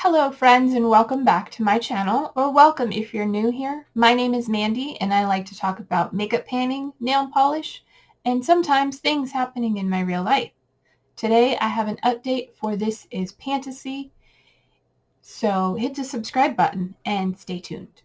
Hello friends and welcome back to my channel, or welcome if you're new here. My name is Mandy and I like to talk about makeup painting, nail polish, and sometimes things happening in my real life. Today I have an update for This Is Pantasy, so hit the subscribe button and stay tuned.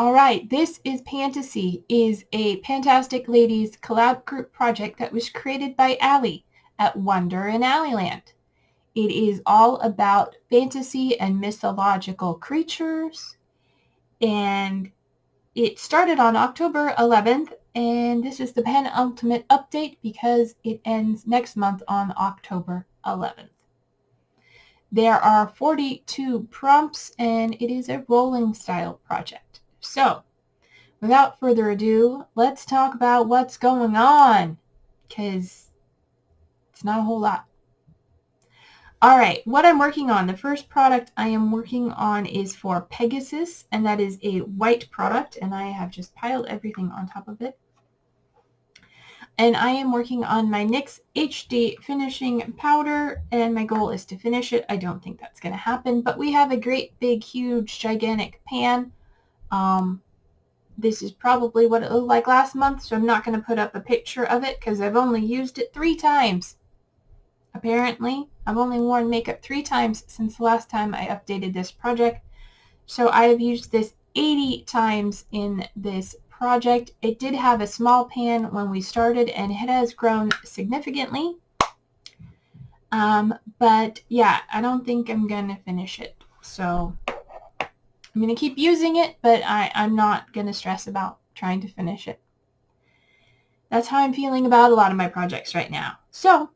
Alright, This Is Pantasy is a Pantastic Ladies collab group project that was created by Allie at Wonder in Alleyland. It is all about fantasy and mythological creatures, and it started on October 11th, and this is the penultimate update because it ends next month on October 11th. There are 42 prompts, and it is a rolling style project. So, without further ado, let's talk about what's going on, because it's not a whole lot. Alright, what I'm working on, the first product I am working on is for Pegasus, and that is a white product, and I have just piled everything on top of it. And I am working on my NYX HD finishing powder, and my goal is to finish it. I don't think that's going to happen, but we have a great big huge gigantic pan. This is probably what it looked like last month, so I'm not going to put up a picture of it because I've only used it 3 times. Apparently, I've only worn makeup 3 times since the last time I updated this project. So I have used this 80 times in this project. It did have a small pan when we started, and it has grown significantly. But yeah, I don't think I'm going to finish it. So I'm going to keep using it, but I'm not going to stress about trying to finish it. That's how I'm feeling about a lot of my projects right now. So,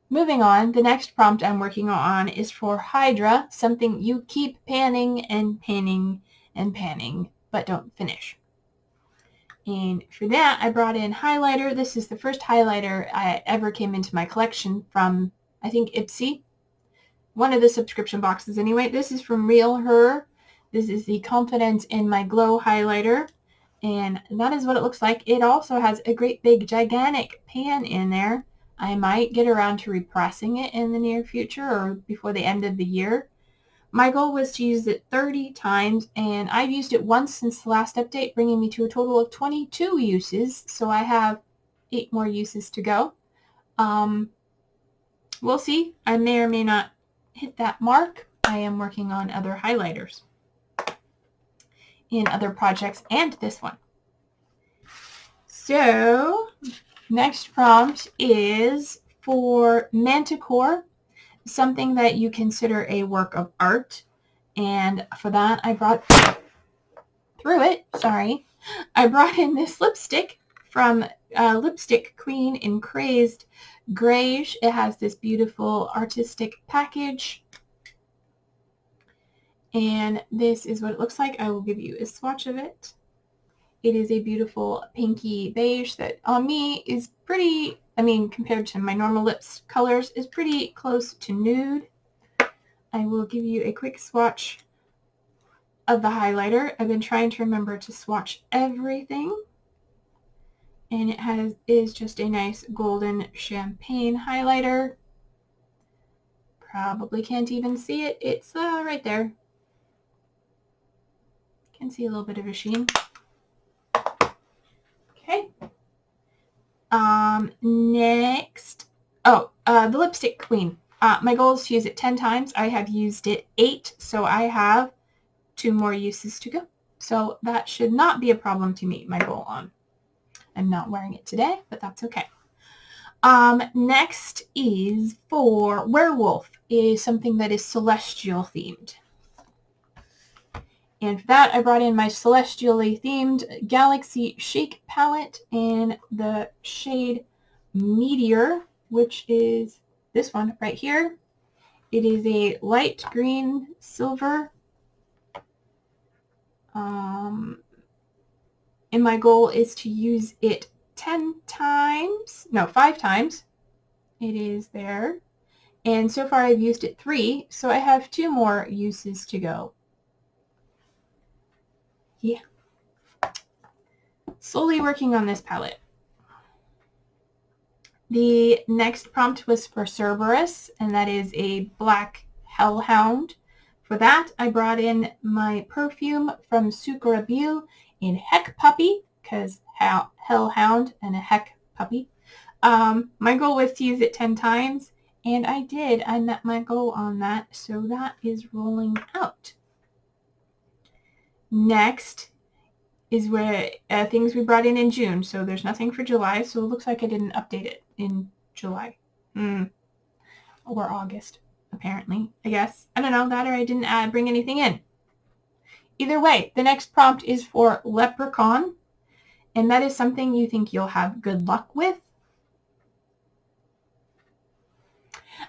moving on, the next prompt I'm working on is for Hydra, something you keep panning and panning and panning, but don't finish. And for that, I brought in highlighter. This is the first highlighter I ever came into my collection from, I think, Ipsy. One of the subscription boxes anyway. This is from Real Her. This is the Confidence in My Glow highlighter, and that is what it looks like. It also has a great big gigantic pan in there. I might get around to repressing it in the near future or before the end of the year. My goal was to use it 30 times, and I've used it once since the last update, bringing me to a total of 22 uses, so I have 8 more uses to go. We'll see. I may or may not hit that mark. I am working on other highlighters in other projects and this one. So, next prompt is for Manticore, something that you consider a work of art. And for that, I brought in this lipstick from Lipstick Queen in Crazed Grayish. It has this beautiful artistic package. And this is what it looks like. I will give you a swatch of it. It is a beautiful pinky beige that on me is pretty, compared to my normal lips colors, is pretty close to nude. I will give you a quick swatch of the highlighter. I've been trying to remember to swatch everything. And it is just a nice golden champagne highlighter. Probably can't even see it. It's right there. Can see a little bit of a sheen. Okay. Next. The Lipstick Queen. My goal is to use it 10 times. I have used it 8, so I have 2 more uses to go. So that should not be a problem to meet my goal on. I'm not wearing it today, but that's okay. Next is for Werewolf, is something that is celestial themed. And for that, I brought in my celestially themed Galaxy Shake palette in the shade Meteor, which is this one right here. It is a light green silver. And my goal is to use it 5 times. It is there. And so far I've used it 3, so I have 2 more uses to go. Yeah. Slowly working on this palette. The next prompt was for Cerberus, and that is a black hellhound. For that, I brought in my perfume from Sucarabu in Heck Puppy, because hellhound and a heck puppy. My goal was to use it 10 times, and I did. I met my goal on that, so that is rolling out. Next is where things we brought in June, so there's nothing for July, so it looks like I didn't update it in July. Or August, apparently, I guess. I don't know, that or I didn't bring anything in. Either way, the next prompt is for Leprechaun, and that is something you think you'll have good luck with.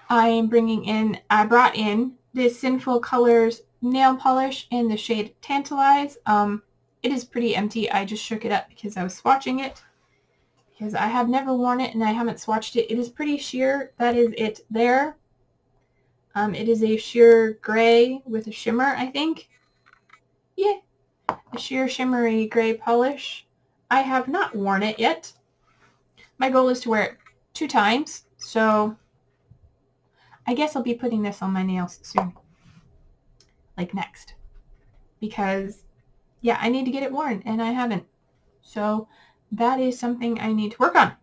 I brought in this Sinful Colors nail polish in the shade Tantalize. It is pretty empty. I just shook it up because I was swatching it, because I have never worn it and I haven't swatched it. It is pretty sheer. That is it there. It is a sheer gray with a shimmer, I think. Yeah, a sheer shimmery gray polish. I have not worn it yet. My goal is to wear it 2 times, so I guess I'll be putting this on my nails soon. Like next. Because, yeah, I need to get it worn, and I haven't. So that is something I need to work on.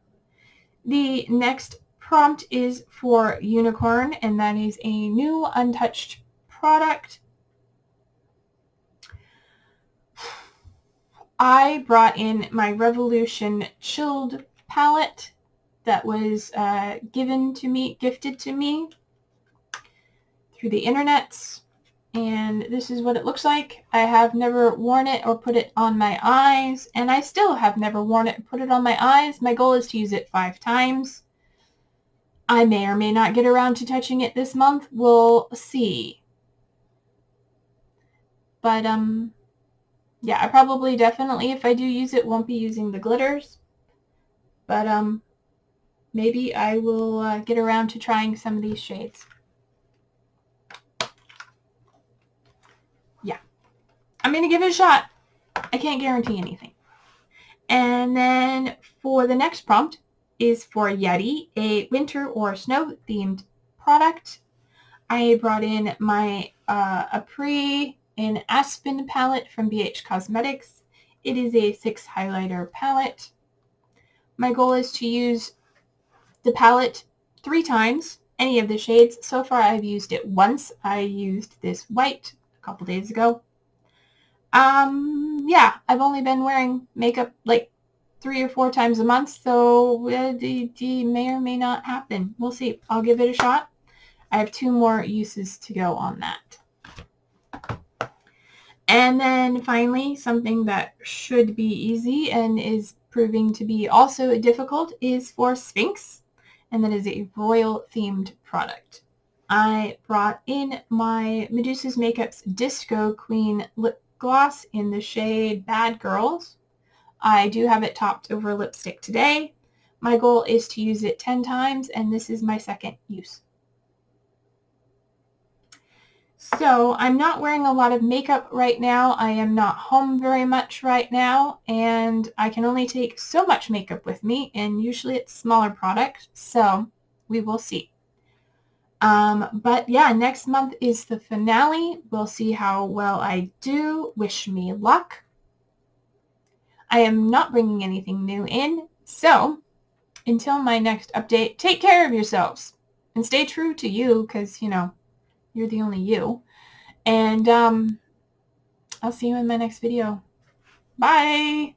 The next prompt is for Unicorn, and that is a new untouched product. I brought in my Revolution Chilled palette that was gifted to me through the internets, and this is what it looks like. I have never worn it or put it on my eyes, and I still have never worn it and put it on my eyes. My goal is to use it 5 times. I may or may not get around to touching it this month. We'll see. But, yeah, I probably definitely, if I do use it, won't be using the glitters. But, maybe I will get around to trying some of these shades. Yeah. I'm going to give it a shot. I can't guarantee anything. And then for the next prompt is for Yeti, a winter or snow themed product. I brought in my Apres in Aspen palette from BH Cosmetics. It is a 6 highlighter palette. My goal is to use the palette 3 times, any of the shades. So far I've used it once. I used this white a couple days ago. Yeah, I've only been wearing makeup like 3 or 4 times a month, so it may or may not happen. We'll see. I'll give it a shot. I have 2 more uses to go on that. And then finally, something that should be easy and is proving to be also difficult is for Sphinx, and that is a royal themed product. I brought in my Medusa's Makeup's Disco Queen lip gloss in the shade Bad Girls. I do have it topped over lipstick today. My goal is to use it 10 times, and this is my 2nd use. So I'm not wearing a lot of makeup right now. I am not home very much right now, and I can only take so much makeup with me, and usually it's smaller product, so we will see. But yeah, next month is the finale. We'll see how well I do. Wish me luck. I am not bringing anything new in, so until my next update, take care of yourselves and stay true to you, because, you know, you're the only you. And I'll see you in my next video. Bye!